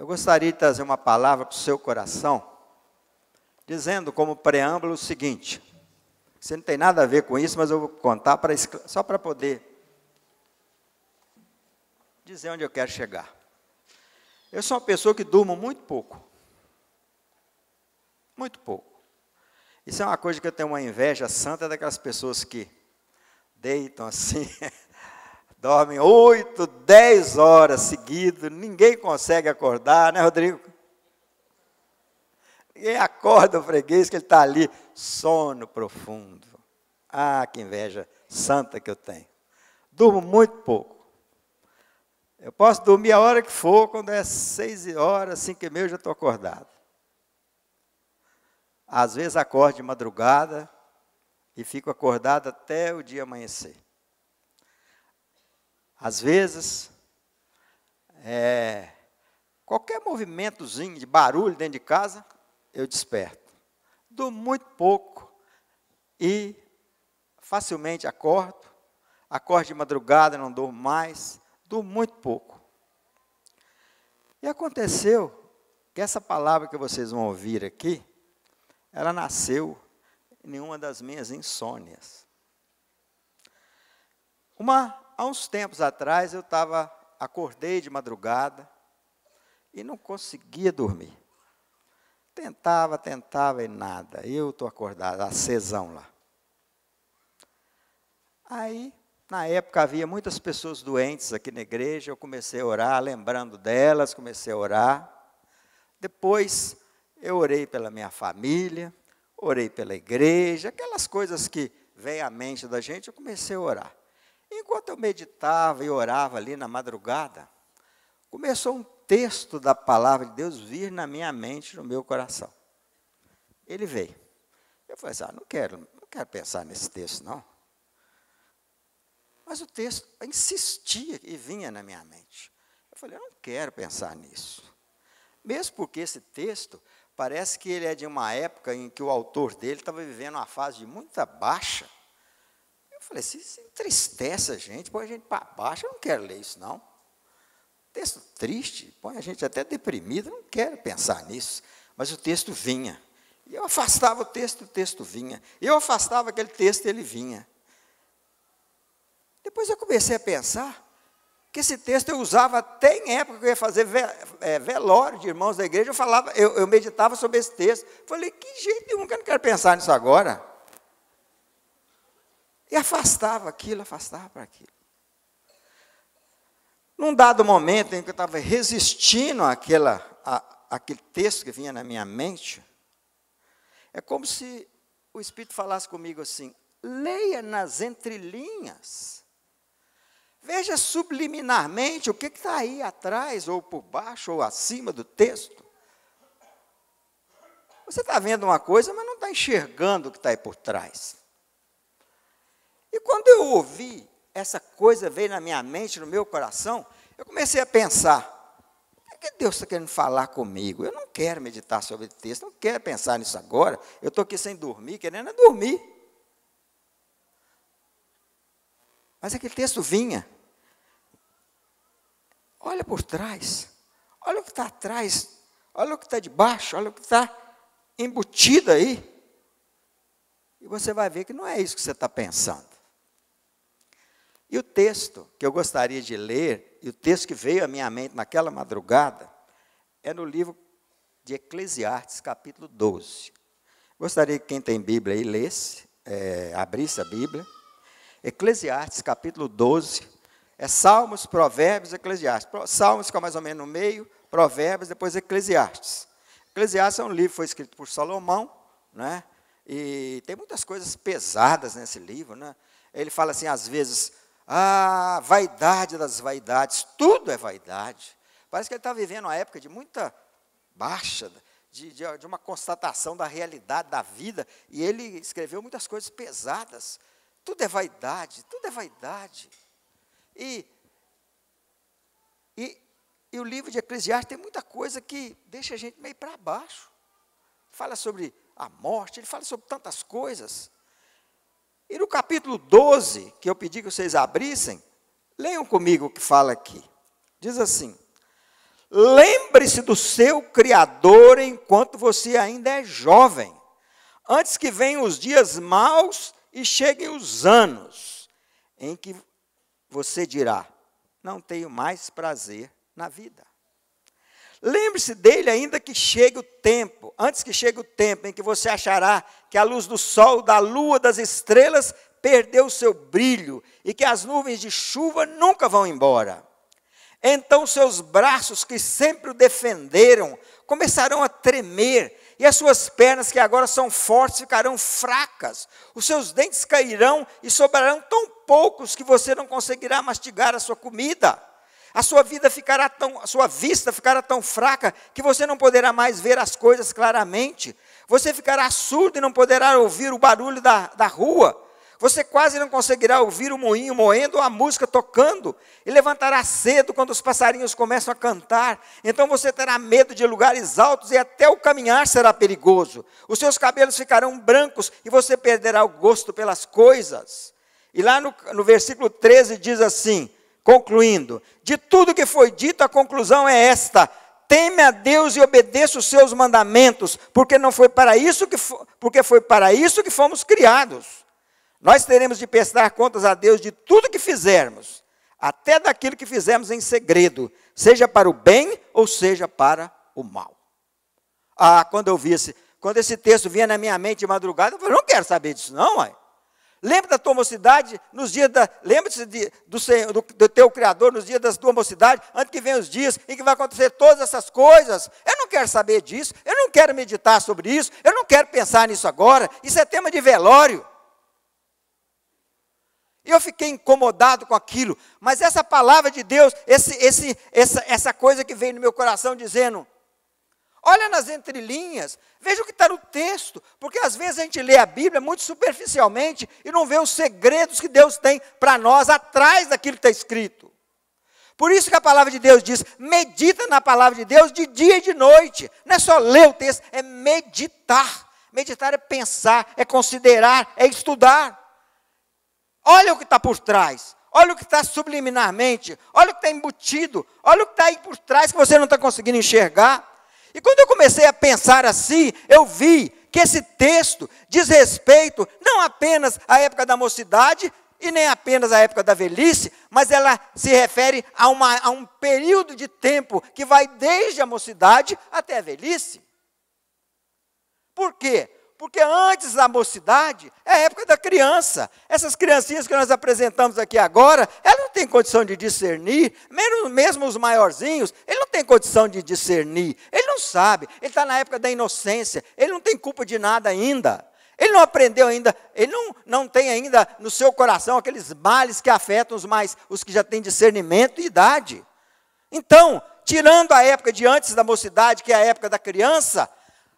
gostaria de trazer uma palavra para o seu coração, dizendo como preâmbulo o seguinte: você não tem nada a ver com isso, mas eu vou contar só para poder dizer onde eu quero chegar. Eu sou uma pessoa que durmo muito pouco. Muito pouco. Isso é uma coisa que eu tenho uma inveja santa daquelas pessoas que deitam assim, dormem 8, 10 horas seguidas, ninguém consegue acordar, né, Rodrigo? Ninguém acorda o freguês que ele está ali, sono profundo. Ah, que inveja santa que eu tenho. Durmo muito pouco. Eu posso dormir a hora que for, quando é 6 horas, 5h30, eu já estou acordado. Às vezes acordo de madrugada e fico acordado até o dia amanhecer. Às vezes, qualquer movimentozinho de barulho dentro de casa, eu desperto. Durmo muito pouco e facilmente acordo de madrugada, não durmo mais, durmo muito pouco. E aconteceu que essa palavra que vocês vão ouvir aqui, ela nasceu em uma das minhas insônias. Há uns tempos atrás, acordei de madrugada e não conseguia dormir. Tentava e nada. Eu estou acordado, acesão lá. Aí, na época, havia muitas pessoas doentes aqui na igreja, eu comecei a orar, lembrando delas, comecei a orar. Depois, eu orei pela minha família, orei pela igreja, aquelas coisas que vêm à mente da gente, eu comecei a orar. Enquanto eu meditava e orava ali na madrugada, começou um texto da palavra de Deus vir na minha mente, no meu coração. Ele veio. Eu falei assim, não quero pensar nesse texto, não. Mas o texto insistia e vinha na minha mente. Eu falei, eu não quero pensar nisso. Mesmo porque esse texto parece que ele é de uma época em que o autor dele estava vivendo uma fase de muita baixa. Eu falei, isso entristece a gente, põe a gente para baixo, eu não quero ler isso, não. Texto triste, põe a gente até deprimido, eu não quero pensar nisso. Mas o texto vinha. E eu afastava o texto vinha. E eu afastava aquele texto, ele vinha. Depois eu comecei a pensar que esse texto eu usava até em época que eu ia fazer velório de irmãos da igreja, eu meditava sobre esse texto. Falei, que jeito nenhum, que eu não quero pensar nisso agora. E afastava para aquilo. Num dado momento em que eu estava resistindo àquele texto que vinha na minha mente, é como se o Espírito falasse comigo assim, leia nas entrelinhas. Veja subliminarmente o que está aí atrás, ou por baixo, ou acima do texto. Você está vendo uma coisa, mas não está enxergando o que está aí por trás. E quando eu ouvi, essa coisa veio na minha mente, no meu coração, eu comecei a pensar, o que Deus está querendo falar comigo? Eu não quero meditar sobre o texto, não quero pensar nisso agora, eu estou aqui sem dormir, querendo dormir. Mas aquele texto vinha. Olha por trás, olha o que está atrás, olha o que está debaixo, olha o que está embutido aí. E você vai ver que não é isso que você está pensando. E o texto que eu gostaria de ler, e o texto que veio à minha mente naquela madrugada, é no livro de Eclesiastes, capítulo 12. Gostaria que quem tem Bíblia aí lesse, abrisse a Bíblia. Eclesiastes, capítulo 12, é Salmos, Provérbios, Eclesiastes. Salmos fica mais ou menos no meio, Provérbios, depois Eclesiastes. Eclesiastes é um livro que foi escrito por Salomão, né? E tem muitas coisas pesadas nesse livro, né? Ele fala assim, às vezes, vaidade das vaidades, tudo é vaidade. Parece que ele está vivendo uma época de muita baixa, de uma constatação da realidade da vida, e ele escreveu muitas coisas pesadas. Tudo é vaidade, tudo é vaidade. E o livro de Eclesiastes tem muita coisa que deixa a gente meio para baixo. Fala sobre a morte, ele fala sobre tantas coisas. E no capítulo 12, que eu pedi que vocês abrissem, leiam comigo o que fala aqui. Diz assim, Lembre-se do seu Criador enquanto você ainda é jovem, antes que venham os dias maus e cheguem os anos em que você dirá: não tenho mais prazer na vida. Lembre-se dele ainda que chegue o tempo, antes que chegue o tempo em que você achará que a luz do sol, da lua, das estrelas perdeu o seu brilho e que as nuvens de chuva nunca vão embora. Então seus braços que sempre o defenderam começarão a tremer, e as suas pernas que agora são fortes ficarão fracas. Os seus dentes cairão e sobrarão tão poucos que você não conseguirá mastigar a sua comida. A sua vista ficará tão fraca que você não poderá mais ver as coisas claramente. Você ficará surdo e não poderá ouvir o barulho da rua. Você quase não conseguirá ouvir o moinho moendo ou a música tocando. E levantará cedo quando os passarinhos começam a cantar. Então você terá medo de lugares altos e até o caminhar será perigoso. Os seus cabelos ficarão brancos e você perderá o gosto pelas coisas. E lá no versículo 13 diz assim, concluindo: de tudo que foi dito, a conclusão é esta: teme a Deus e obedeça os seus mandamentos, porque foi para isso que fomos criados. Nós teremos de prestar contas a Deus de tudo que fizermos, até daquilo que fizemos em segredo, seja para o bem ou seja para o mal. Quando esse texto vinha na minha mente de madrugada, eu falei: não quero saber disso não, mãe. Lembra da tua mocidade, lembra-se do teu Criador nos dias da tua mocidade, antes que venham os dias em que vai acontecer todas essas coisas. Eu não quero saber disso, eu não quero meditar sobre isso, eu não quero pensar nisso agora, isso é tema de velório. E eu fiquei incomodado com aquilo, mas essa palavra de Deus, essa coisa que veio no meu coração dizendo: olha nas entrelinhas, veja o que está no texto, porque às vezes a gente lê a Bíblia muito superficialmente e não vê os segredos que Deus tem para nós atrás daquilo que está escrito. Por isso que a palavra de Deus diz: medita na palavra de Deus de dia e de noite. Não é só ler o texto, é meditar. Meditar é pensar, é considerar, é estudar. Olha o que está por trás, olha o que está subliminarmente, olha o que está embutido, olha o que está aí por trás que você não está conseguindo enxergar. E quando eu comecei a pensar assim, eu vi que esse texto diz respeito não apenas à época da mocidade e nem apenas à época da velhice, mas ela se refere a um período de tempo que vai desde a mocidade até a velhice. Por quê? Porque antes da mocidade é a época da criança. Essas criancinhas que nós apresentamos aqui agora, elas não têm condição de discernir, mesmo os maiorzinhos, ele não tem condição de discernir. Ele não sabe, ele está na época da inocência, ele não tem culpa de nada ainda. Ele não aprendeu ainda, ele não tem ainda no seu coração aqueles males que afetam os que já têm discernimento e idade. Então, tirando a época de antes da mocidade, que é a época da criança,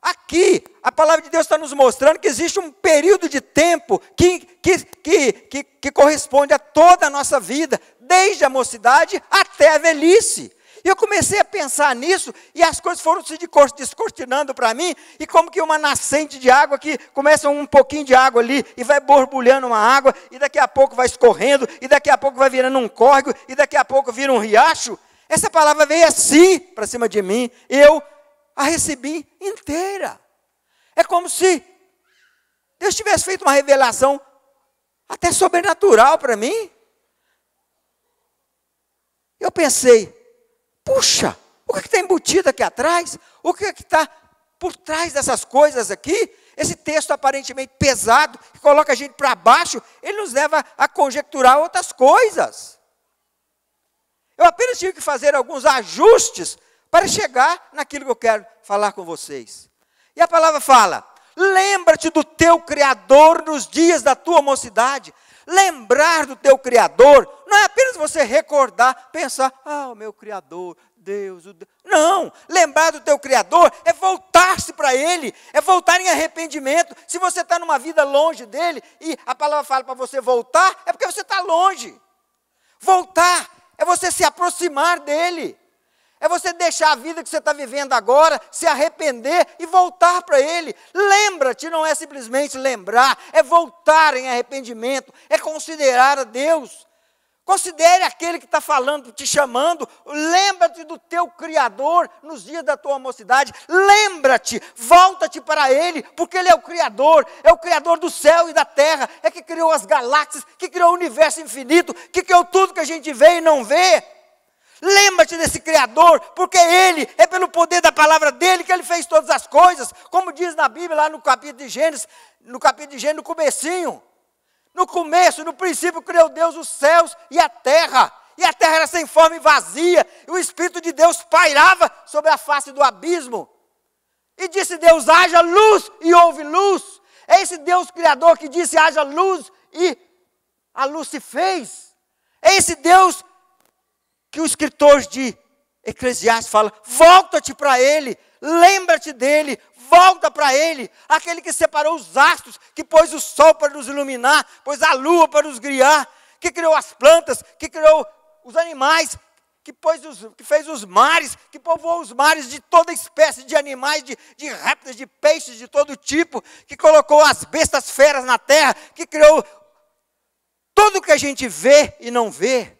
aqui, a palavra de Deus está nos mostrando que existe um período de tempo que corresponde a toda a nossa vida, desde a mocidade até a velhice. E eu comecei a pensar nisso, e as coisas foram se descortinando para mim, e como que uma nascente de água, que começa um pouquinho de água ali, e vai borbulhando uma água, e daqui a pouco vai escorrendo, e daqui a pouco vai virando um córrego, e daqui a pouco vira um riacho. Essa palavra veio assim para cima de mim, e eu a recebi inteira. É como se Deus tivesse feito uma revelação até sobrenatural para mim. Eu pensei: puxa, o que está embutido aqui atrás? O que está por trás dessas coisas aqui? Esse texto aparentemente pesado, que coloca a gente para baixo, ele nos leva a conjecturar outras coisas. Eu apenas tive que fazer alguns ajustes para chegar naquilo que eu quero falar com vocês. E a palavra fala: lembra-te do teu Criador nos dias da tua mocidade. Lembrar do teu Criador não é apenas você recordar, pensar: o meu Criador, Deus. Não, lembrar do teu Criador é voltar-se para Ele, é voltar em arrependimento. Se você está numa vida longe dEle, e a palavra fala para você voltar, é porque você está longe. Voltar é você se aproximar dEle. É você deixar a vida que você está vivendo agora, se arrepender e voltar para Ele. Lembra-te, não é simplesmente lembrar, é voltar em arrependimento, é considerar a Deus. Considere aquele que está falando, te chamando. Lembra-te do teu Criador nos dias da tua mocidade. Lembra-te, volta-te para Ele, porque Ele é o Criador do céu e da terra. É que criou as galáxias, que criou o universo infinito, que criou tudo que a gente vê e não vê. Lembra-te desse Criador, porque Ele, é pelo poder da palavra dEle que Ele fez todas as coisas. Como diz na Bíblia, lá no capítulo de Gênesis, no comecinho. No começo, no princípio, criou Deus os céus e a terra era sem forma e vazia, e o Espírito de Deus pairava sobre a face do abismo. E disse Deus, haja luz, e houve luz. É esse Deus Criador que disse, haja luz, e a luz se fez. É esse Deus que o escritor de Eclesiastes fala, volta-te para Ele, lembra-te dEle, volta para Ele, aquele que separou os astros, que pôs o sol para nos iluminar, pôs a lua para nos guiar, que criou as plantas, que criou os animais, que fez os mares, que povoou os mares de toda espécie de animais, de répteis, de peixes de todo tipo, que colocou as bestas feras na terra, que criou tudo que a gente vê e não vê.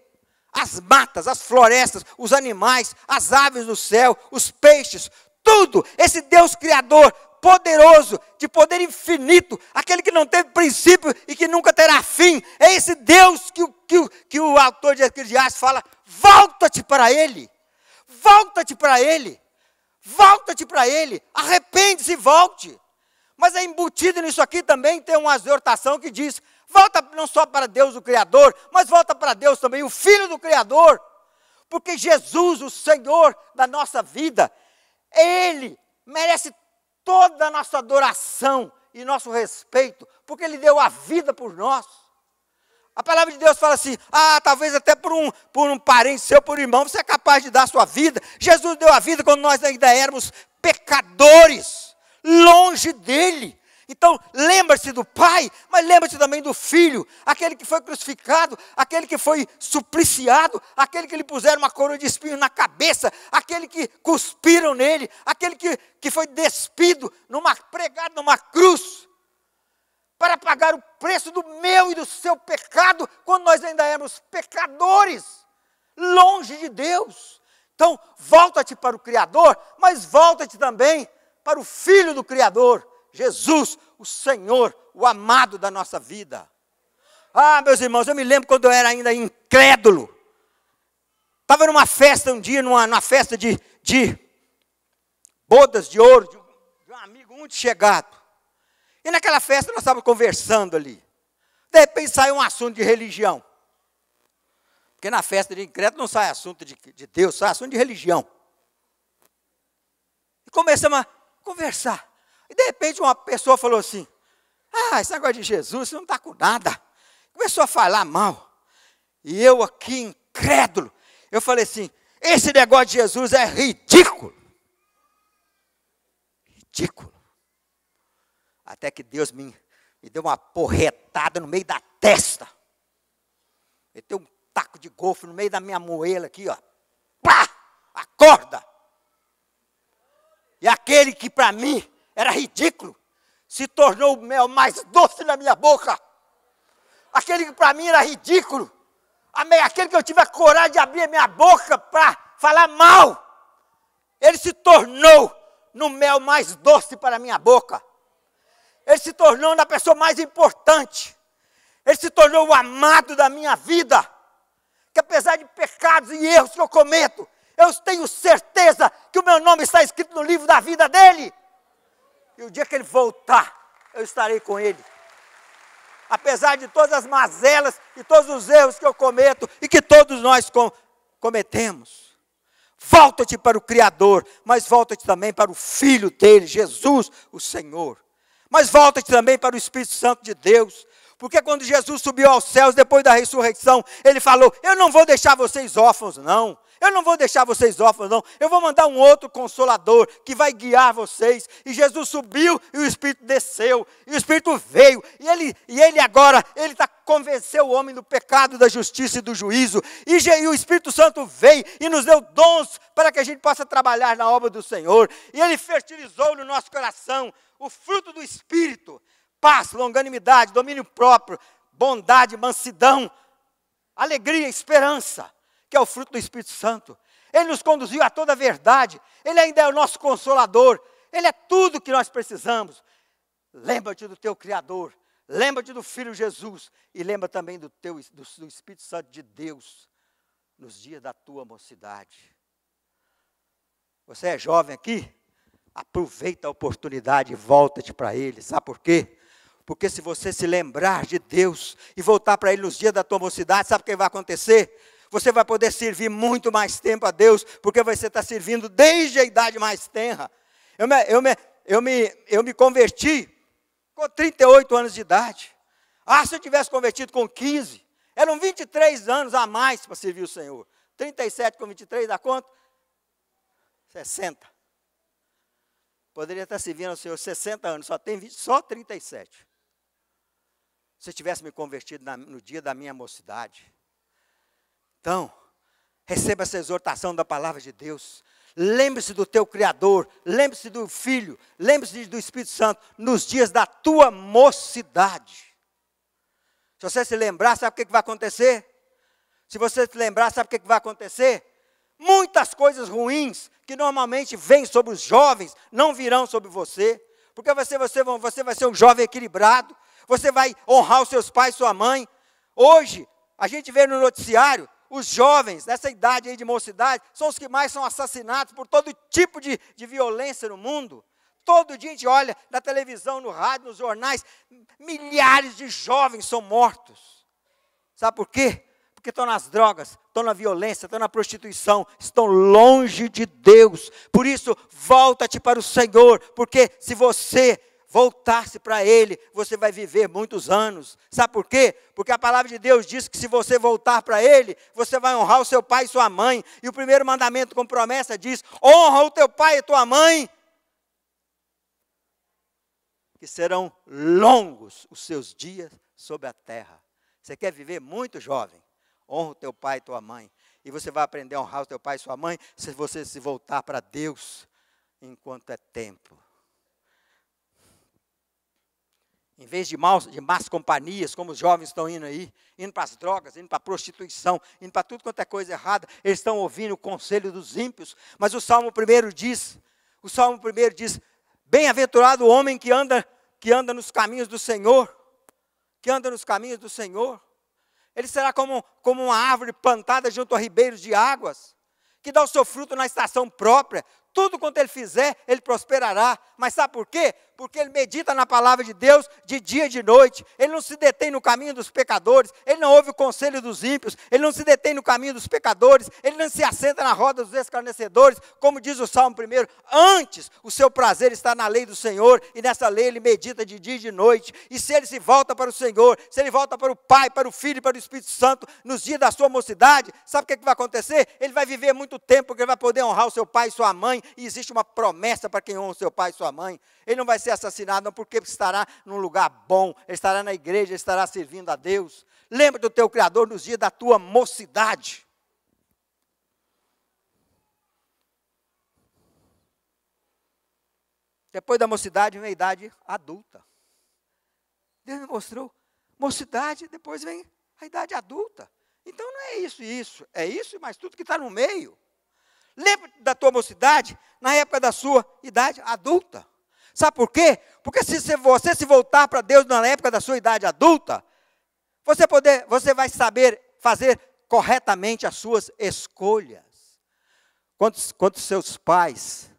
As matas, as florestas, os animais, as aves no céu, os peixes, tudo. Esse Deus Criador, poderoso, de poder infinito, aquele que não teve princípio e que nunca terá fim. É esse Deus que o autor de Eclesiastes fala, volta-te para Ele, volta-te para Ele, volta-te para Ele, arrepende-se e volte. Mas é embutido nisso aqui também tem uma exortação que diz, volta não só para Deus o Criador, mas volta para Deus também, o Filho do Criador. Porque Jesus, o Senhor da nossa vida, Ele merece toda a nossa adoração e nosso respeito, porque Ele deu a vida por nós. A palavra de Deus fala assim, talvez até por um parente seu, por um irmão, você é capaz de dar a sua vida. Jesus deu a vida quando nós ainda éramos pecadores, longe dEle. Então, lembra-se do Pai, mas lembra-se também do Filho, aquele que foi crucificado, aquele que foi supliciado, aquele que lhe puseram uma coroa de espinho na cabeça, aquele que cuspiram nele, aquele que foi despido, pregado numa cruz, para pagar o preço do meu e do seu pecado, quando nós ainda éramos pecadores, longe de Deus. Então, volta-te para o Criador, mas volta-te também para o Filho do Criador, Jesus, o Senhor, o amado da nossa vida. Meus irmãos, eu me lembro quando eu era ainda incrédulo. Estava numa festa um dia, numa festa de bodas de ouro, de um amigo muito chegado. E naquela festa nós estávamos conversando ali. De repente saiu um assunto de religião. Porque na festa de incrédulo não sai assunto de Deus, sai assunto de religião. E começamos a conversar. E de repente uma pessoa falou assim, esse negócio de Jesus, você não está com nada. Começou a falar mal. E eu aqui, incrédulo, eu falei assim, esse negócio de Jesus é ridículo. Ridículo. Até que Deus me deu uma porretada no meio da testa. Meteu um taco de golfe no meio da minha moela aqui, ó. Pá! Acorda! E aquele que para mim era ridículo, se tornou o mel mais doce na minha boca. Aquele que para mim era ridículo, aquele que eu tive a coragem de abrir a minha boca para falar mal, ele se tornou no mel mais doce para a minha boca. Ele se tornou na pessoa mais importante. Ele se tornou o amado da minha vida. Que apesar de pecados e erros que eu cometo, eu tenho certeza que o meu nome está escrito no livro da vida dele. E o dia que ele voltar, eu estarei com ele. Apesar de todas as mazelas e todos os erros que eu cometo e que todos nós cometemos. Volta-te para o Criador, mas volta-te também para o Filho dele, Jesus, o Senhor. Mas volta-te também para o Espírito Santo de Deus. Porque quando Jesus subiu aos céus, depois da ressurreição, ele falou, eu não vou deixar vocês órfãos, não. Eu não vou deixar vocês órfãos, não. Eu vou mandar um outro Consolador que vai guiar vocês. E Jesus subiu e o Espírito desceu. E o Espírito veio. E ele agora, ele convenceu o homem do pecado, da justiça e do juízo. E o Espírito Santo veio e nos deu dons para que a gente possa trabalhar na obra do Senhor. E ele fertilizou no nosso coração o fruto do Espírito. Paz, longanimidade, domínio próprio, bondade, mansidão, alegria, esperança, que é o fruto do Espírito Santo. Ele nos conduziu a toda a verdade. Ele ainda é o nosso consolador. Ele é tudo que nós precisamos. Lembra-te do teu Criador. Lembra-te do Filho Jesus. E lembra também do Espírito Santo de Deus nos dias da tua mocidade. Você é jovem aqui? Aproveita a oportunidade e volta-te para Ele. Sabe por quê? Porque se você se lembrar de Deus e voltar para Ele nos dias da tua mocidade, sabe o que vai acontecer? Você vai poder servir muito mais tempo a Deus, porque você está servindo desde a idade mais tenra. Eu me converti com 38 anos de idade. Se eu tivesse convertido com 15, eram 23 anos a mais para servir o Senhor. 37 com 23 dá quanto? 60. Poderia estar servindo ao Senhor 60 anos, só 37. Se eu tivesse me convertido no dia da minha mocidade. Então, receba essa exortação da palavra de Deus. Lembre-se do teu Criador, lembre-se do Filho, lembre-se do Espírito Santo, nos dias da tua mocidade. Se você se lembrar, sabe o que vai acontecer? Se você se lembrar, sabe o que vai acontecer? Muitas coisas ruins que normalmente vêm sobre os jovens, não virão sobre você, porque você vai ser um jovem equilibrado, você vai honrar os seus pais e sua mãe. Hoje, a gente vê no noticiário, os jovens, nessa idade aí de mocidade, são os que mais são assassinados por todo tipo de violência no mundo. Todo dia a gente olha na televisão, no rádio, nos jornais, milhares de jovens são mortos. Sabe por quê? Porque estão nas drogas, estão na violência, estão na prostituição, estão longe de Deus. Por isso, volta-te para o Senhor, porque se você voltar-se para Ele, você vai viver muitos anos. Sabe por quê? Porque a palavra de Deus diz que se você voltar para Ele, você vai honrar o seu pai e sua mãe. E o primeiro mandamento com promessa diz: honra o teu pai e tua mãe, que serão longos os seus dias sobre a terra. Você quer viver muito, jovem? Honra o teu pai e tua mãe. E você vai aprender a honrar o teu pai e sua mãe se você se voltar para Deus enquanto é tempo. Em vez de más companhias, como os jovens estão indo aí, indo para as drogas, indo para a prostituição, indo para tudo quanto é coisa errada, eles estão ouvindo o conselho dos ímpios. Mas o Salmo 1 diz, bem-aventurado o homem que anda nos caminhos do Senhor, que anda nos caminhos do Senhor. Ele será como uma árvore plantada junto a ribeiros de águas, que dá o seu fruto na estação própria. Tudo quanto ele fizer, ele prosperará. Mas sabe por quê? Porque ele medita na palavra de Deus de dia e de noite. Ele não se detém no caminho dos pecadores. Ele não ouve o conselho dos ímpios. Ele não se detém no caminho dos pecadores. Ele não se assenta na roda dos escarnecedores. Como diz o Salmo 1, antes o seu prazer está na lei do Senhor. E nessa lei ele medita de dia e de noite. E se ele se volta para o Senhor, se ele volta para o Pai, para o Filho e para o Espírito Santo, nos dias da sua mocidade, sabe o que vai acontecer? Ele vai viver muito tempo, porque ele vai poder honrar o seu pai e sua mãe. E existe uma promessa para quem honra o seu pai e sua mãe. Ele não vai ser assassinado, não, porque estará num lugar bom, ele estará na igreja, ele estará servindo a Deus. Lembra do teu Criador nos dias da tua mocidade. Depois da mocidade vem a idade adulta. Deus me mostrou, mocidade, depois vem a idade adulta. Então não é isso, é isso, mas tudo que está no meio. Lembra da tua mocidade na época da sua idade adulta. Sabe por quê? Porque se você se voltar para Deus na época da sua idade adulta, você vai saber fazer corretamente as suas escolhas. Quando seus pais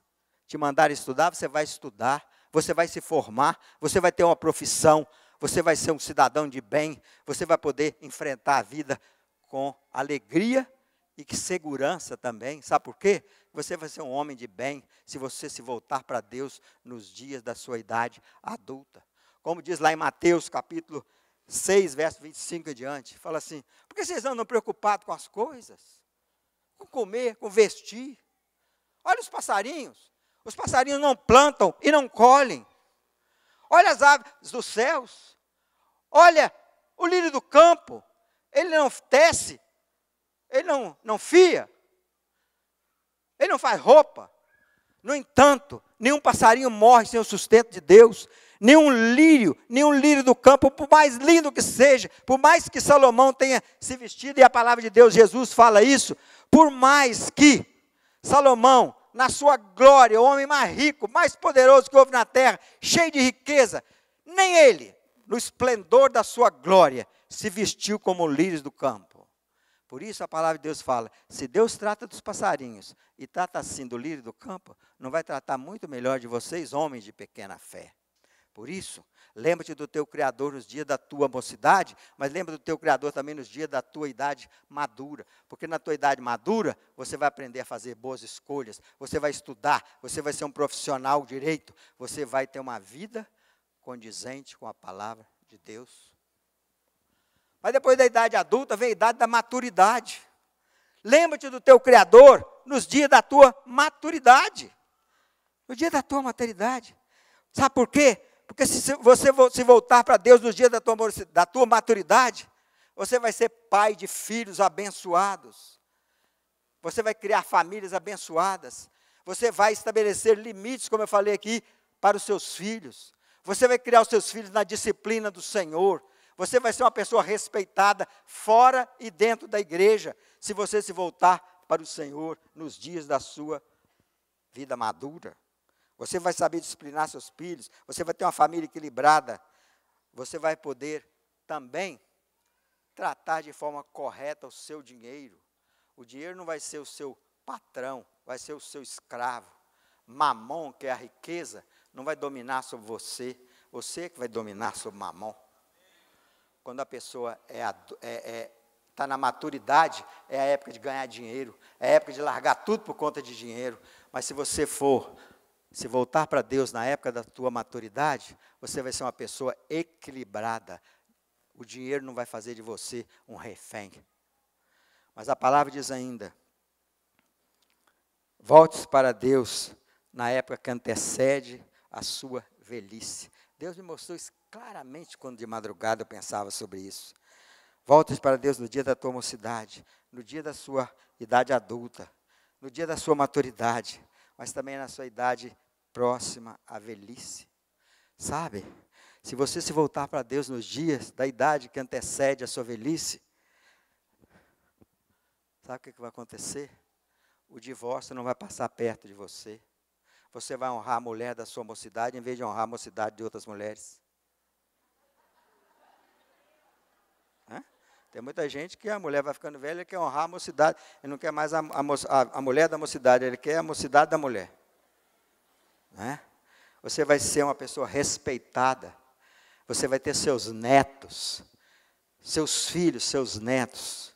te mandarem estudar, você vai estudar, você vai se formar, você vai ter uma profissão, você vai ser um cidadão de bem, você vai poder enfrentar a vida com alegria e que segurança também. Sabe por quê? Você vai ser um homem de bem se você se voltar para Deus nos dias da sua idade adulta. Como diz lá em Mateus capítulo 6, verso 25 e diante, fala assim: por que vocês andam preocupados com as coisas? Com comer, com vestir? Olha os passarinhos não plantam e não colhem. Olha as aves dos céus, olha o lírio do campo, ele não tece, ele não fia, ele não faz roupa. No entanto, nenhum passarinho morre sem o sustento de Deus, Nenhum lírio do campo, por mais lindo que seja, por mais que Salomão tenha se vestido, e a palavra de Deus, Jesus fala isso, por mais que Salomão, na sua glória, o homem mais rico, mais poderoso que houve na terra, cheio de riqueza, nem ele, no esplendor da sua glória, se vestiu como lírios do campo. Por isso a palavra de Deus fala, se Deus trata dos passarinhos e trata assim do lírio do campo, não vai tratar muito melhor de vocês, homens de pequena fé. Por isso, lembra-te do teu Criador nos dias da tua mocidade, mas lembra do teu Criador também nos dias da tua idade madura. Porque na tua idade madura, você vai aprender a fazer boas escolhas, você vai estudar, você vai ser um profissional direito, você vai ter uma vida condizente com a palavra de Deus. Mas depois da idade adulta, vem a idade da maturidade. Lembra-te do teu Criador nos dias da tua maturidade. No dia da tua maturidade. Sabe por quê? Porque se você se voltar para Deus nos dias da tua maturidade, você vai ser pai de filhos abençoados. Você vai criar famílias abençoadas. Você vai estabelecer limites, como eu falei aqui, para os seus filhos. Você vai criar os seus filhos na disciplina do Senhor. Você vai ser uma pessoa respeitada fora e dentro da igreja, se você se voltar para o Senhor nos dias da sua vida madura. Você vai saber disciplinar seus filhos, você vai ter uma família equilibrada, você vai poder também tratar de forma correta o seu dinheiro. O dinheiro não vai ser o seu patrão, vai ser o seu escravo. Mamon, que é a riqueza, não vai dominar sobre você, você que vai dominar sobre Mamon. Quando a pessoa está na maturidade, é a época de ganhar dinheiro, é a época de largar tudo por conta de dinheiro. Mas se você se voltar para Deus na época da tua maturidade, você vai ser uma pessoa equilibrada. O dinheiro não vai fazer de você um refém. Mas a palavra diz ainda, volte para Deus na época que antecede a sua velhice. Deus me mostrou isso claramente quando de madrugada eu pensava sobre isso. Volte para Deus no dia da tua mocidade, no dia da sua idade adulta, no dia da sua maturidade, mas também na sua idade próxima à velhice. Sabe, se você se voltar para Deus nos dias da idade que antecede a sua velhice, sabe o que vai acontecer? O divórcio não vai passar perto de você. Você vai honrar a mulher da sua mocidade em vez de honrar a mocidade de outras mulheres. Tem muita gente que a mulher vai ficando velha e quer honrar a mocidade. Ele não quer mais a mulher da mocidade, ele quer a mocidade da mulher. Você vai ser uma pessoa respeitada. Você vai ter seus netos, seus filhos, seus netos.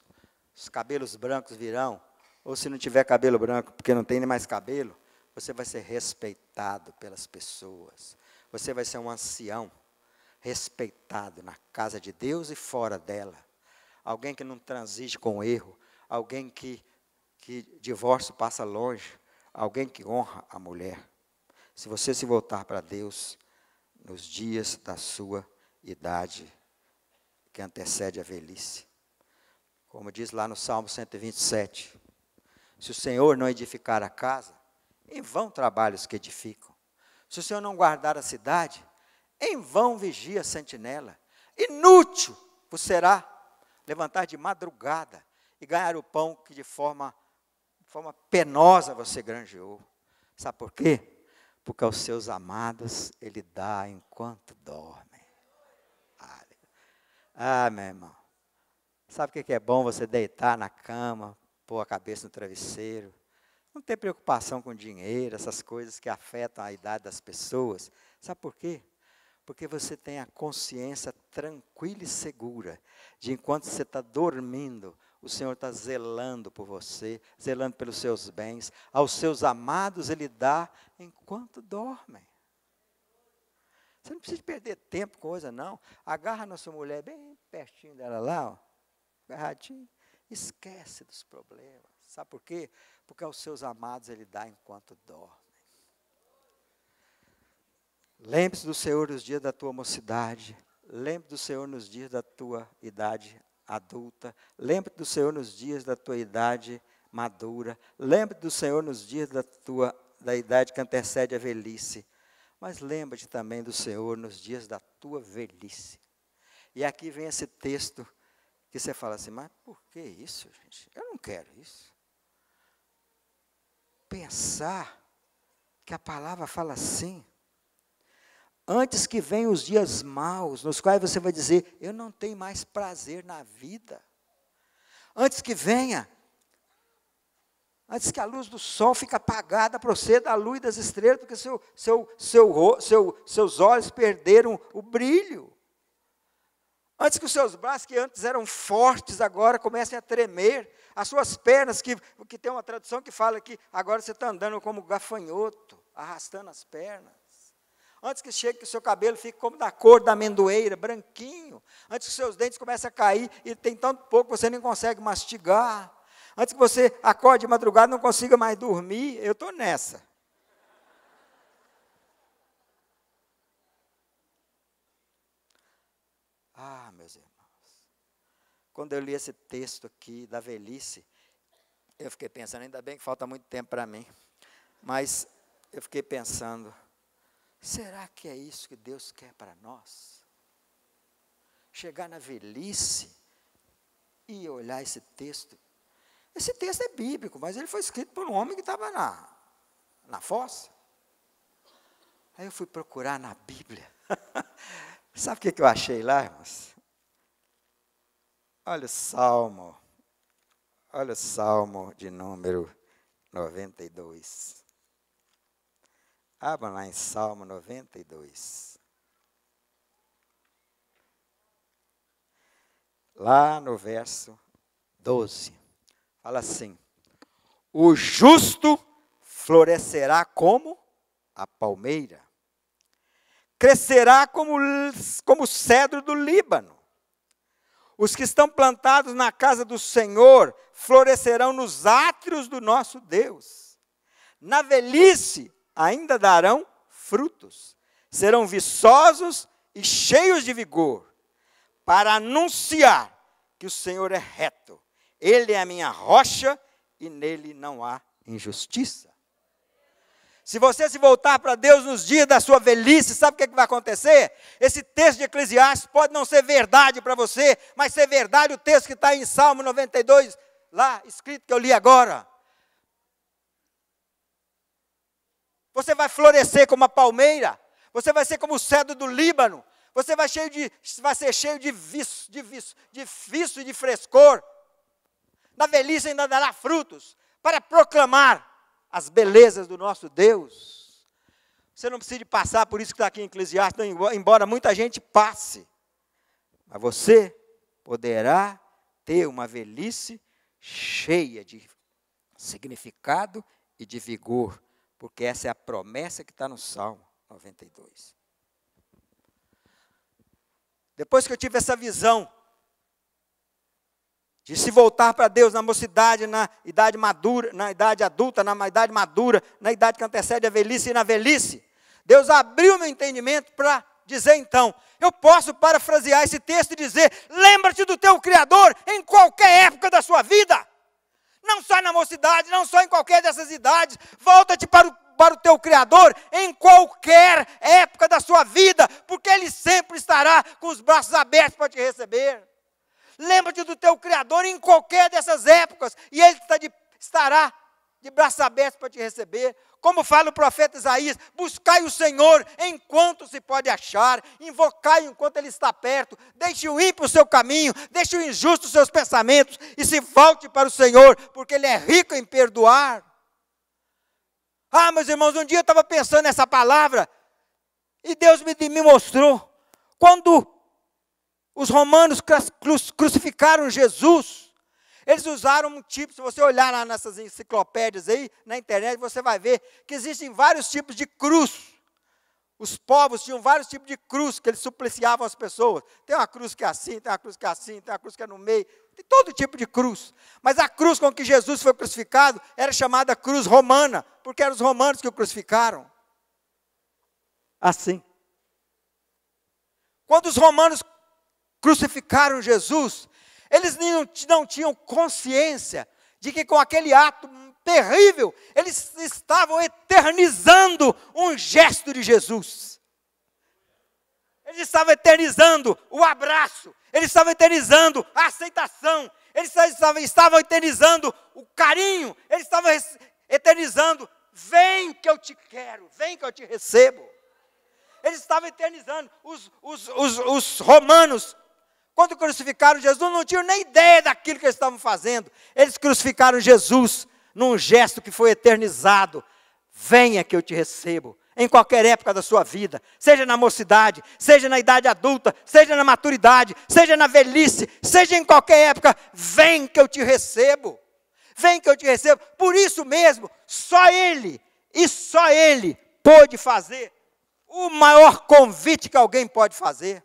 Os cabelos brancos virão. Ou se não tiver cabelo branco, porque não tem nem mais cabelo, você vai ser respeitado pelas pessoas. Você vai ser um ancião respeitado na casa de Deus e fora dela. Alguém que não transige com erro, alguém que divórcio passa longe, alguém que honra a mulher. Se você se voltar para Deus nos dias da sua idade, que antecede a velhice. Como diz lá no Salmo 127, se o Senhor não edificar a casa, em vão trabalham os que edificam. Se o Senhor não guardar a cidade, em vão vigia a sentinela. Inútil vos será levantar de madrugada e ganhar o pão que de forma penosa você granjeou. Sabe por quê? Porque aos seus amados Ele dá enquanto dormem. Meu irmão. Sabe o que é bom você deitar na cama, pôr a cabeça no travesseiro, não ter preocupação com dinheiro, essas coisas que afetam a idade das pessoas. Sabe por quê? Porque você tem a consciência tranquila e segura de enquanto você está dormindo, o Senhor está zelando por você, zelando pelos seus bens. Aos seus amados Ele dá enquanto dormem. Você não precisa perder tempo com coisa, não. Agarra na sua mulher bem pertinho dela lá, ó, agarradinho, esquece dos problemas. Sabe por quê? Porque aos seus amados Ele dá enquanto dorme. Lembre-se do Senhor nos dias da tua mocidade. Lembre do Senhor nos dias da tua idade adulta. Lembre do Senhor nos dias da tua idade madura. Lembre do Senhor nos dias da idade que antecede a velhice. Mas lembra-te também do Senhor nos dias da tua velhice. E aqui vem esse texto que você fala assim, mas por que isso, gente? Eu não quero isso. Pensar que a palavra fala assim. Antes que venham os dias maus, nos quais você vai dizer, eu não tenho mais prazer na vida. Antes que venha, antes que a luz do sol fique apagada para você da luz das estrelas, porque seus olhos perderam o brilho. Antes que os seus braços, que antes eram fortes, agora comecem a tremer. As suas pernas, que tem uma tradução que fala que agora você está andando como gafanhoto, arrastando as pernas. Antes que chegue que o seu cabelo fique como da cor da amendoeira, branquinho. Antes que os seus dentes comecem a cair e tem tanto pouco que você nem consegue mastigar. Antes que você acorde de madrugada e não consiga mais dormir. Eu estou nessa. Ah, meus irmãos. Quando eu li esse texto aqui da velhice, eu fiquei pensando, ainda bem que falta muito tempo para mim. Mas eu fiquei pensando, será que é isso que Deus quer para nós? Chegar na velhice e olhar esse texto. Esse texto é bíblico, mas ele foi escrito por um homem que estava na fossa. Aí eu fui procurar na Bíblia. Sabe o que eu achei lá, irmãos? Olha o Salmo de número 92. Abra lá em Salmo 92. Lá no verso 12. Fala assim, o justo florescerá como a palmeira, crescerá como o cedro do Líbano. Os que estão plantados na casa do Senhor florescerão nos átrios do nosso Deus. Na velhice ainda darão frutos, serão viçosos e cheios de vigor, para anunciar que o Senhor é reto. Ele é a minha rocha e nele não há injustiça. Se você se voltar para Deus nos dias da sua velhice, sabe o que vai acontecer? Esse texto de Eclesiastes pode não ser verdade para você, mas ser verdade o texto que está em Salmo 92, lá escrito que eu li agora. Você vai florescer como a palmeira, você vai ser como o cedro do Líbano, você vai ser cheio de vício e de frescor. Na velhice ainda dará frutos para proclamar as belezas do nosso Deus. Você não precisa passar por isso que está aqui em Eclesiastes, embora muita gente passe. Mas você poderá ter uma velhice cheia de significado e de vigor, porque essa é a promessa que está no Salmo 92. Depois que eu tive essa visão, de se voltar para Deus na mocidade, na idade madura, na idade adulta, na idade madura, na idade que antecede a velhice e na velhice, Deus abriu meu entendimento para dizer então, eu posso parafrasear esse texto e dizer, lembra-te do teu Criador em qualquer época da sua vida, não só na mocidade, não só em qualquer dessas idades, volta-te para o teu Criador em qualquer época da sua vida, porque Ele sempre estará com os braços abertos para te receber. Lembra-te do teu Criador em qualquer dessas épocas, e Ele estará de braços abertos para te receber. Como fala o profeta Isaías, buscai o Senhor enquanto se pode achar, invocai enquanto Ele está perto, deixe o ímpio o seu caminho, deixe o injusto os seus pensamentos, e se volte para o Senhor, porque Ele é rico em perdoar. Ah, meus irmãos, um dia eu estava pensando nessa palavra, e Deus me mostrou, quando os romanos crucificaram Jesus, eles usaram um tipo, se você olhar lá nessas enciclopédias aí, na internet, você vai ver que existem vários tipos de cruz. Os povos tinham vários tipos de cruz que eles supliciavam as pessoas. Tem uma cruz que é assim, tem uma cruz que é assim, tem uma cruz que é no meio, tem todo tipo de cruz. Mas a cruz com que Jesus foi crucificado era chamada cruz romana, porque eram os romanos que o crucificaram. Assim. Quando os romanos crucificaram Jesus, eles não tinham consciência de que com aquele ato terrível. Eles estavam eternizando um gesto de Jesus. Eles estavam eternizando o abraço. Eles estavam eternizando a aceitação. Eles estavam eternizando o carinho. Eles estavam eternizando, vem que eu te quero, vem que eu te recebo. Eles estavam eternizando. Os romanos, quando crucificaram Jesus, não tinham nem ideia daquilo que eles estavam fazendo. Eles crucificaram Jesus num gesto que foi eternizado. Venha que eu te recebo. Em qualquer época da sua vida, seja na mocidade, seja na idade adulta, seja na maturidade, seja na velhice, seja em qualquer época, vem que eu te recebo. Vem que eu te recebo. Por isso mesmo, só Ele, e só Ele pôde fazer o maior convite que alguém pode fazer.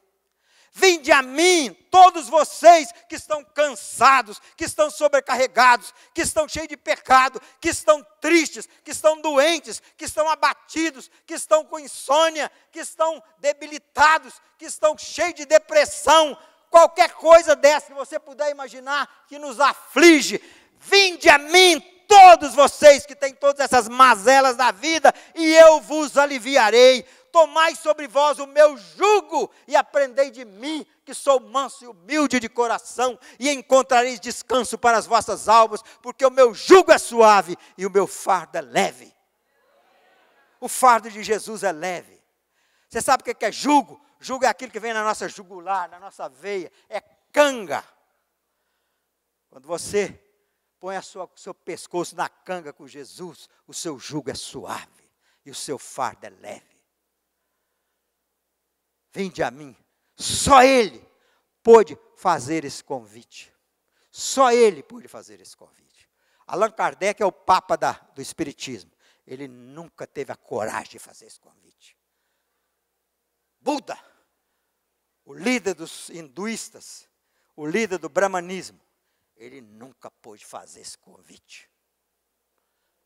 Vinde a mim, todos vocês que estão cansados, que estão sobrecarregados, que estão cheios de pecado, que estão tristes, que estão doentes, que estão abatidos, que estão com insônia, que estão debilitados, que estão cheios de depressão, qualquer coisa dessa que você puder imaginar que nos aflige. Vinde a mim, todos vocês que têm todas essas mazelas da vida, e eu vos aliviarei. Tomai sobre vós o meu jugo e aprendei de mim, que sou manso e humilde de coração, e encontrareis descanso para as vossas almas, porque o meu jugo é suave e o meu fardo é leve. O fardo de Jesus é leve. Você sabe o que é jugo? Jugo é aquilo que vem na nossa jugular, na nossa veia, é canga. Quando você põe o seu pescoço na canga com Jesus, o seu jugo é suave e o seu fardo é leve. Vinde a mim. Só Ele pôde fazer esse convite. Só Ele pôde fazer esse convite. Allan Kardec é o papa do Espiritismo. Ele nunca teve a coragem de fazer esse convite. Buda, o líder dos hinduístas, o líder do brahmanismo, ele nunca pôde fazer esse convite.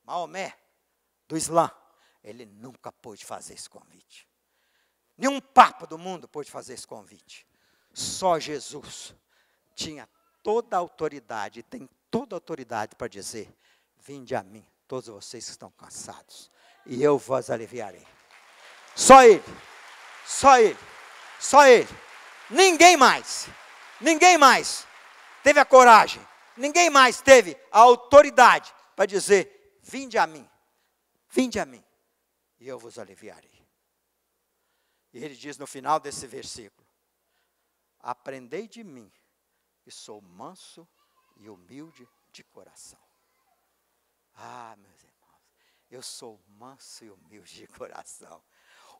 Maomé, do Islã, ele nunca pôde fazer esse convite. Nenhum papa do mundo pôde fazer esse convite. Só Jesus tinha toda a autoridade, tem toda a autoridade para dizer, vinde a mim, todos vocês que estão cansados, e eu vos aliviarei. Só Ele, só Ele, só Ele. Ninguém mais teve a coragem, ninguém mais teve a autoridade para dizer, vinde a mim, e eu vos aliviarei. E ele diz no final desse versículo, aprendei de mim, que sou manso e humilde de coração. Ah, meus irmãos, eu sou manso e humilde de coração.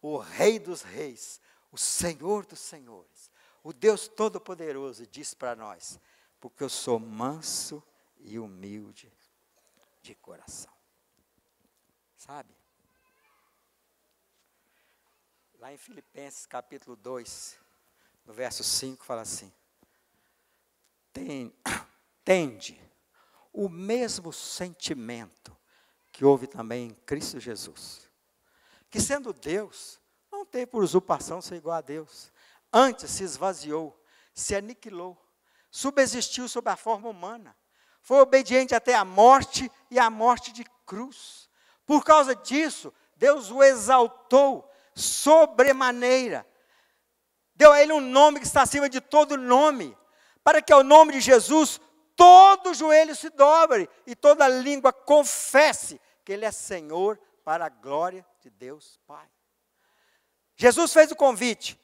O Rei dos Reis, o Senhor dos Senhores, o Deus Todo-Poderoso diz para nós, porque eu sou manso e humilde de coração. Sabe? Lá em Filipenses capítulo 2, no verso 5, fala assim, tende o mesmo sentimento que houve também em Cristo Jesus, que sendo Deus, não teve por usurpação ser igual a Deus, antes se esvaziou, se aniquilou, subsistiu sob a forma humana, foi obediente até a morte e a morte de cruz. Por causa disso, Deus o exaltou sobremaneira, deu a ele um nome que está acima de todo nome, para que ao nome de Jesus todo joelho se dobre e toda língua confesse que Ele é Senhor, para a glória de Deus Pai. Jesus fez o convite,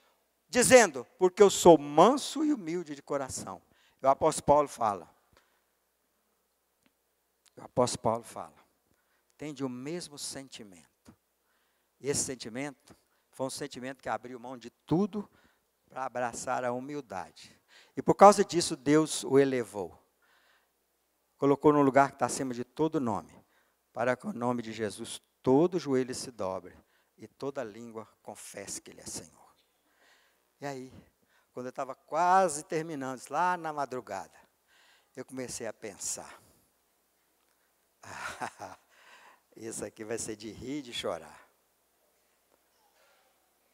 dizendo, porque eu sou manso e humilde de coração. E o apóstolo Paulo fala, tende o mesmo sentimento. E esse sentimento foi um sentimento que abriu mão de tudo para abraçar a humildade. E por causa disso, Deus o elevou. Colocou no lugar que está acima de todo nome, para que o nome de Jesus todo joelho se dobre e toda língua confesse que Ele é Senhor. E aí, quando eu estava quase terminando, lá na madrugada, eu comecei a pensar, isso aqui vai ser de rir e de chorar.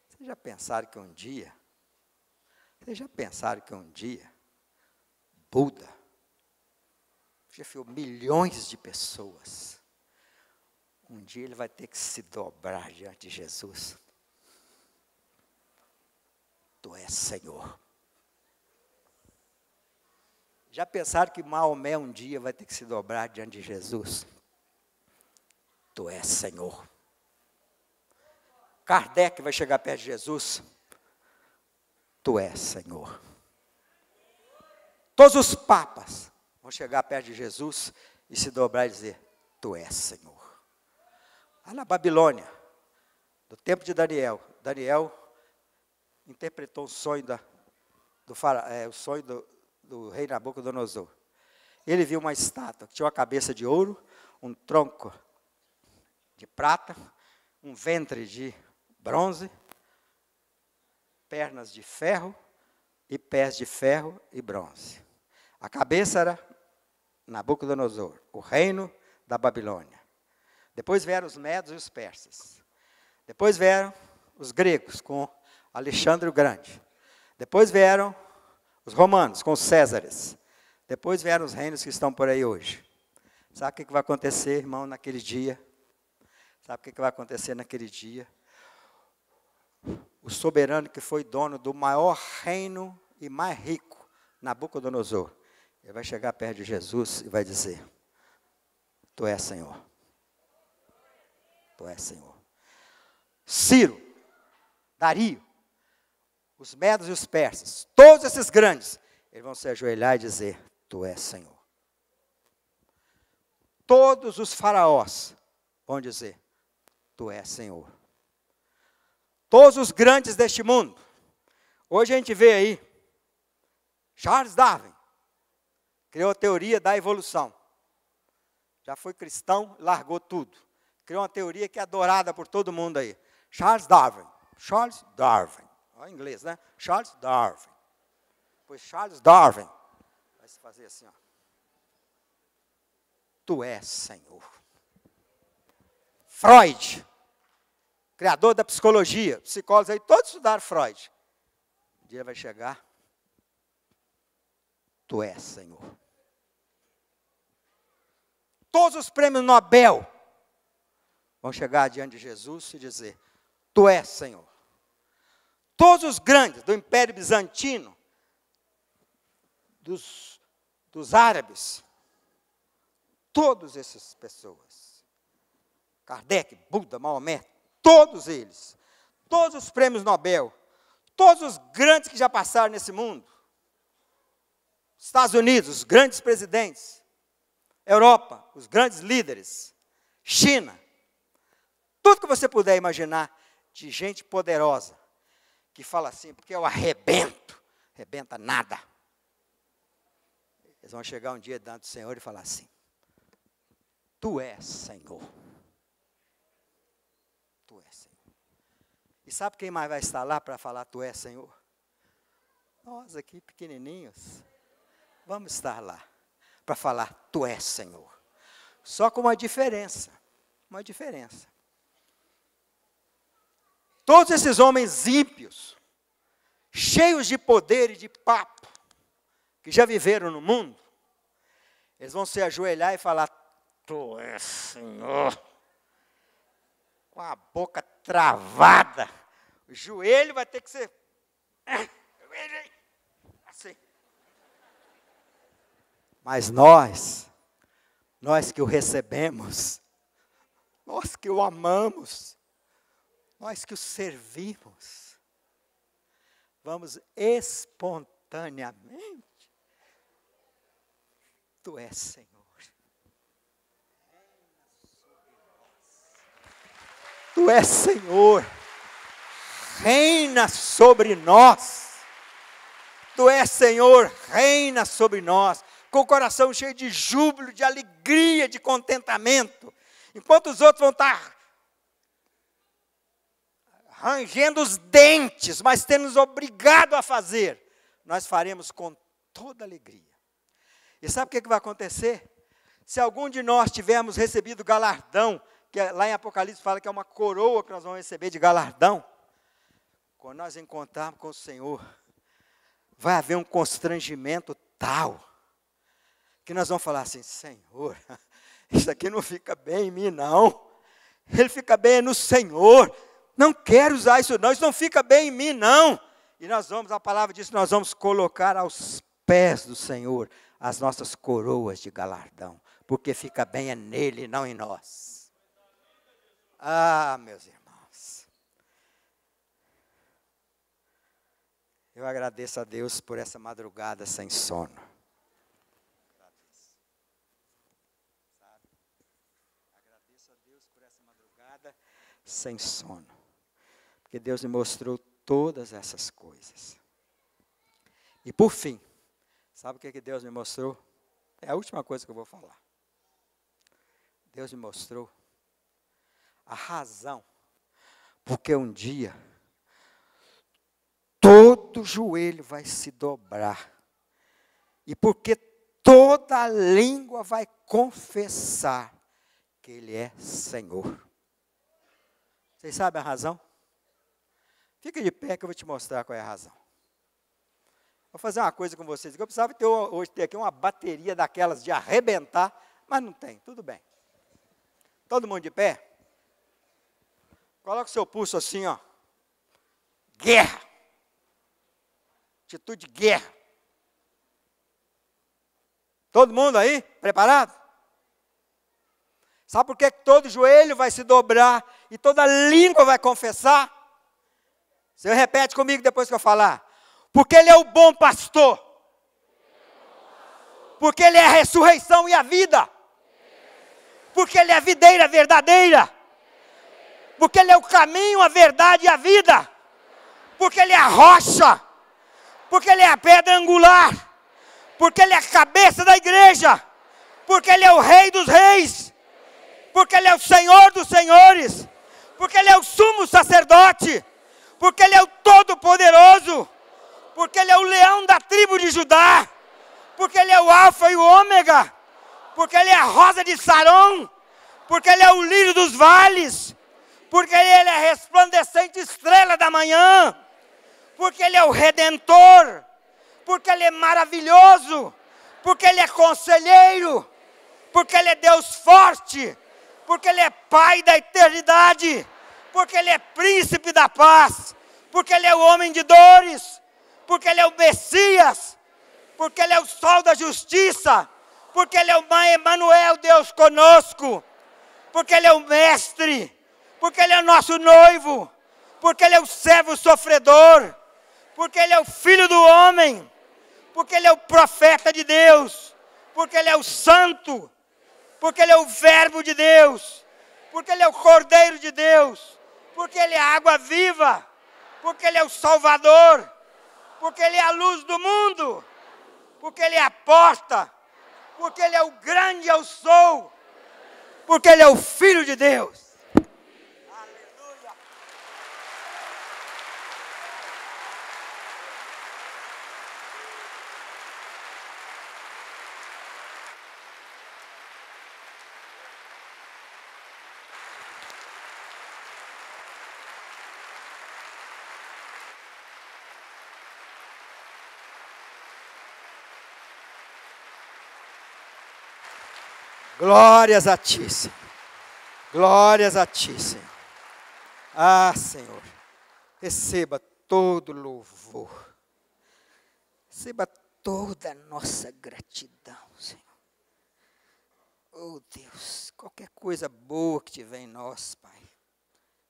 Vocês já pensaram que um dia, Buda, já viu milhões de pessoas, Um dia ele vai ter que se dobrar diante de Jesus. Tu és Senhor. Já pensaram que Maomé um dia vai ter que se dobrar diante de Jesus? Tu és Senhor. Kardec vai chegar perto de Jesus. Tu és Senhor. Todos os papas vão chegar perto de Jesus e se dobrar e dizer, tu és Senhor. Lá na Babilônia, no tempo de Daniel, Daniel interpretou o sonho do rei Nabucodonosor. Ele viu uma estátua que tinha uma cabeça de ouro, um tronco de prata, um ventre de bronze, pernas de ferro e pés de ferro e bronze. A cabeça era Nabucodonosor, o reino da Babilônia. Depois vieram os medos e os persas. Depois vieram os gregos com Alexandre o Grande. Depois vieram os romanos com os Césares. Depois vieram os reinos que estão por aí hoje. Sabe o que vai acontecer, irmão, naquele dia? Sabe o que vai acontecer naquele dia? O soberano que foi dono do maior reino e mais rico, Nabucodonosor, ele vai chegar perto de Jesus e vai dizer, tu és Senhor. Tu és Senhor. Ciro, Dario, os medos e os persas, todos esses grandes, eles vão se ajoelhar e dizer, tu és Senhor. Todos os faraós vão dizer, tu és Senhor. Todos os grandes deste mundo. Hoje a gente vê aí, Charles Darwin, criou a teoria da evolução. Já foi cristão, largou tudo. Criou uma teoria que é adorada por todo mundo aí. Charles Darwin. Charles Darwin. Olha em inglês, né? Charles Darwin. Pois Charles Darwin vai se fazer assim, ó. Tu és Senhor. Freud, criador da psicologia, psicólogos aí, todos estudaram Freud. Um dia vai chegar, tu és Senhor. Todos os prêmios Nobel vão chegar diante de Jesus e dizer, tu és Senhor. Todos os grandes do Império Bizantino, dos árabes, todas essas pessoas, Kardec, Buda, Maomé, todos eles, todos os prêmios Nobel, todos os grandes que já passaram nesse mundo, Estados Unidos, os grandes presidentes, Europa, os grandes líderes, China, tudo que você puder imaginar de gente poderosa, que fala assim, porque eu arrebento, arrebenta nada. Eles vão chegar um dia diante do Senhor e falar assim, tu és Senhor. Tu és Senhor. E sabe quem mais vai estar lá para falar tu és Senhor? Nós aqui pequenininhos, vamos estar lá para falar tu és Senhor. Só com uma diferença. Todos esses homens ímpios, cheios de poder e de papo, que já viveram no mundo, eles vão se ajoelhar e falar, tu és Senhor, com a boca travada, o joelho vai ter que ser, assim. Mas nós que o recebemos, nós que o amamos, nós que o servimos, vamos espontaneamente, tu és Senhor. Tu és Senhor, reina sobre nós. Tu és Senhor, reina sobre nós, com o coração cheio de júbilo, de alegria, de contentamento. Enquanto os outros vão estar rangendo os dentes, mas tendo nos obrigado a fazer, nós faremos com toda alegria. E sabe o que vai acontecer? Se algum de nós tivermos recebido galardão, que lá em Apocalipse fala que é uma coroa que nós vamos receber de galardão, quando nós encontrarmos com o Senhor, vai haver um constrangimento tal, que nós vamos falar assim, Senhor, isso aqui não fica bem em mim não, Ele fica bem no Senhor. Não quero usar isso não, isso não fica bem em mim não. E nós vamos, a palavra diz que nós vamos colocar aos pés do Senhor as nossas coroas de galardão. Porque fica bem é nele e não em nós. Ah, meus irmãos. Eu agradeço a Deus por essa madrugada sem sono. Agradeço a Deus por essa madrugada sem sono. Porque Deus me mostrou todas essas coisas. E por fim, sabe o que Deus me mostrou? É a última coisa que eu vou falar. Deus me mostrou a razão porque um dia todo joelho vai se dobrar e porque toda língua vai confessar que Ele é Senhor. Vocês sabem a razão? Fica de pé que eu vou te mostrar qual é a razão. Vou fazer uma coisa com vocês. Eu precisava hoje ter aqui uma bateria daquelas de arrebentar, mas não tem, tudo bem. Todo mundo de pé? Coloca o seu pulso assim, ó. Guerra. Atitude de guerra. Todo mundo aí? Preparado? Sabe por que todo joelho vai se dobrar e toda língua vai confessar? Você repete comigo depois que eu falar. Porque Ele é o bom pastor. Porque Ele é a ressurreição e a vida. Porque Ele é a videira verdadeira. Porque Ele é o caminho, a verdade e a vida. Porque Ele é a rocha. Porque Ele é a pedra angular. Porque Ele é a cabeça da igreja. Porque Ele é o Rei dos reis. Porque Ele é o Senhor dos senhores. Porque Ele é o sumo sacerdote. Porque Ele é o todo-poderoso. Porque Ele é o leão da tribo de Judá. Porque Ele é o alfa e o ômega. Porque Ele é a rosa de Saron. Porque Ele é o lírio dos vales. Porque Ele é a resplandecente estrela da manhã. Porque Ele é o Redentor. Porque Ele é maravilhoso. Porque Ele é conselheiro. Porque Ele é Deus forte. Porque Ele é Pai da eternidade. Porque Ele é príncipe da paz. Porque Ele é o homem de dores. Porque Ele é o Messias. Porque Ele é o sol da justiça. Porque Ele é o Emanuel, Deus conosco. Porque Ele é o mestre. Porque Ele é o nosso noivo. Porque Ele é o servo sofredor. Porque Ele é o filho do homem. Porque Ele é o profeta de Deus. Porque Ele é o santo. Porque Ele é o verbo de Deus. Porque Ele é o cordeiro de Deus. Porque Ele é a água viva. Porque Ele é o salvador. Porque Ele é a luz do mundo. Porque Ele é a porta. Porque Ele é o grande eu sou. Porque Ele é o Filho de Deus. Aleluia. Glórias a Ti, Senhor. Glórias a Ti, Senhor. Ah, Senhor, receba todo louvor. Receba toda a nossa gratidão, Senhor. Oh, Deus, qualquer coisa boa que tiver em nós, Pai,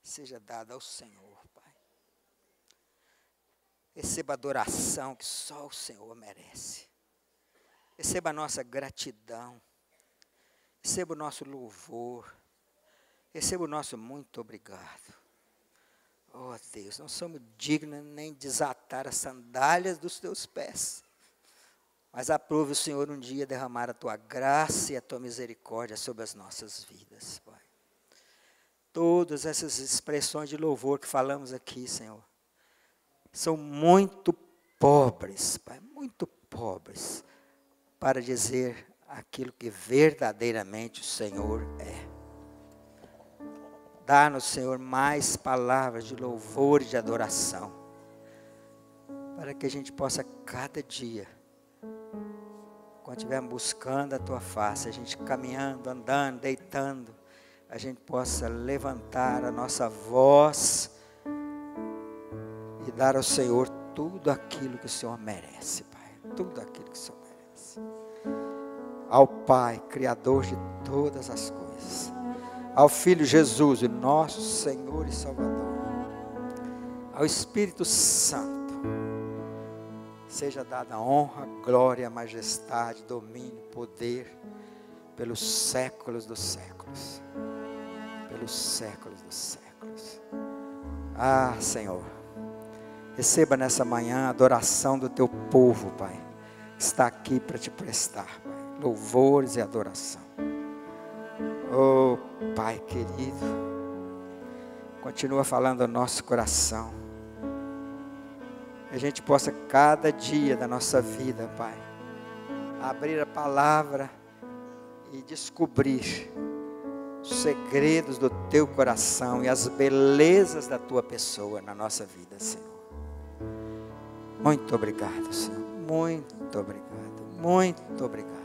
seja dada ao Senhor, Pai. Receba a adoração que só o Senhor merece. Receba a nossa gratidão. Receba o nosso louvor. Receba o nosso muito obrigado. Oh Deus, não somos dignos nem de desatar as sandálias dos teus pés. Mas aprove o Senhor um dia derramar a tua graça e a tua misericórdia sobre as nossas vidas, Pai. Todas essas expressões de louvor que falamos aqui, Senhor, são muito pobres, Pai, muito pobres, para dizer aquilo que verdadeiramente o Senhor é. Dá-nos, Senhor, mais palavras de louvor e de adoração, para que a gente possa cada dia, quando estivermos buscando a Tua face, a gente caminhando, andando, deitando, a gente possa levantar a nossa voz e dar ao Senhor tudo aquilo que o Senhor merece, Pai. Tudo aquilo que o Senhor merece. Ao Pai, Criador de todas as coisas. Ao Filho Jesus, o nosso Senhor e Salvador. Ao Espírito Santo. Seja dada honra, glória, majestade, domínio, poder, pelos séculos dos séculos. Pelos séculos dos séculos. Ah, Senhor, receba nessa manhã a adoração do teu povo, Pai, que está aqui para te prestar, Pai, louvores e adoração. Oh, Pai querido, continua falando ao nosso coração, que a gente possa cada dia da nossa vida, Pai, abrir a palavra e descobrir os segredos do teu coração e as belezas da tua pessoa na nossa vida, Senhor. Muito obrigado, Senhor. Muito obrigado. Muito obrigado.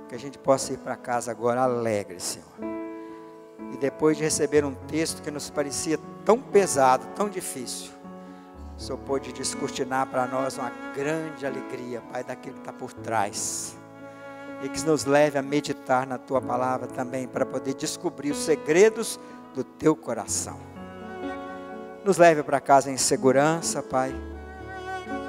Que a gente possa ir para casa agora alegre, Senhor. E depois de receber um texto que nos parecia tão pesado, tão difícil, o Senhor pôde descortinar para nós uma grande alegria, Pai, daquilo que está por trás. E que nos leve a meditar na tua palavra também, para poder descobrir os segredos do teu coração. Nos leve para casa em segurança, Pai.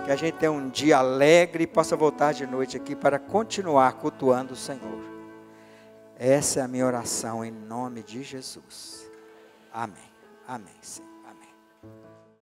Que a gente tenha um dia alegre e possa voltar de noite aqui para continuar cultuando o Senhor. Essa é a minha oração em nome de Jesus. Amém. Amém, Senhor.